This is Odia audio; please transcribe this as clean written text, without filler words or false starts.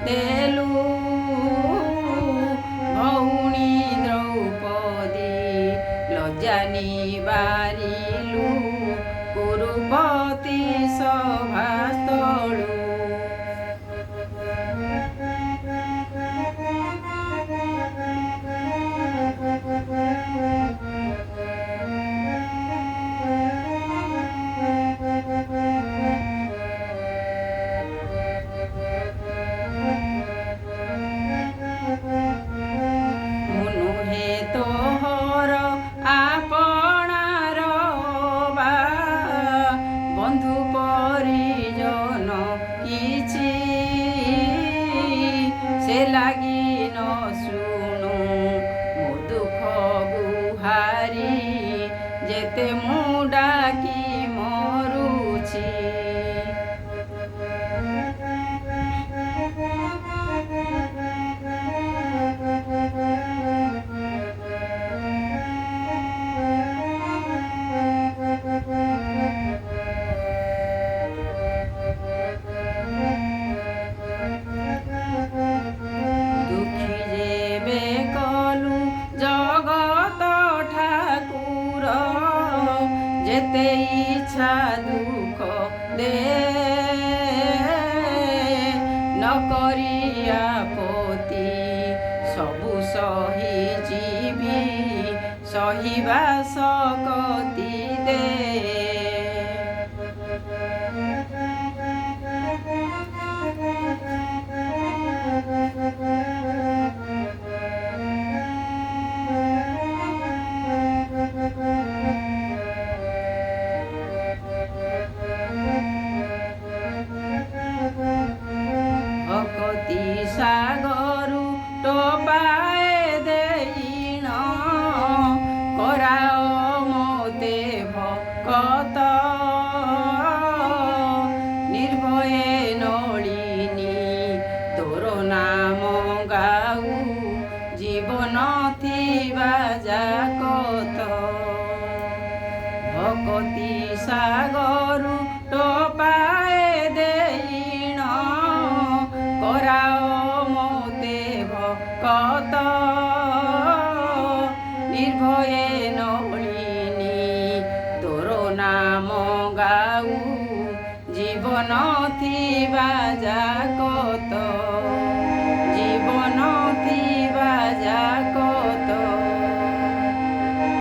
ଦେଲୁ ଭଉଣୀ ଦ୍ରୌପଦୀ ଲଜ୍ଜା ନିବାରିଲୁ କୁରୁପତି ସଭାସ୍ଥଳୁ। ତୋହର ଆପଣାର ବା ବନ୍ଧୁ ପରିଜନ କିଛି ସେ ଲାଗି ନ ଶୁଣୁ ମୋ ଦୁଃଖ ଗୁହାରି ଯେତେ ମୁଁ ଡାକି ମରୁଛି। ଯେତେ ଇଚ୍ଛା ଦୁଃଖ ଦେ ନ କରି ଆପତ୍ତି ସବୁ ସହିଯିବି ସହିବା ଶକ୍ତି ଦେ। ଭକ୍ତି ସାଗରୁ ଟୋପାଏ ଦେଇଣ କରାଅ ମୋତେ ଭକତ ନିର୍ଭୟେ ନଳିନୀ ତୋର ନାମ ଗାଉ ଜୀବନ ଥିବା ଯାକତ। ଭକ୍ତି ସାଗରୁ ଟୋପାଏ ଦେଇଣ କରାଅ ମୋତେ ଭକତ ନିର୍ଭୟେ ନଳିନୀ ତୋର ନାମ ଗାଉ ଜୀବନ ଥିବା ଯାକତ ଜୀବନ ଥିବା ଯାକତ।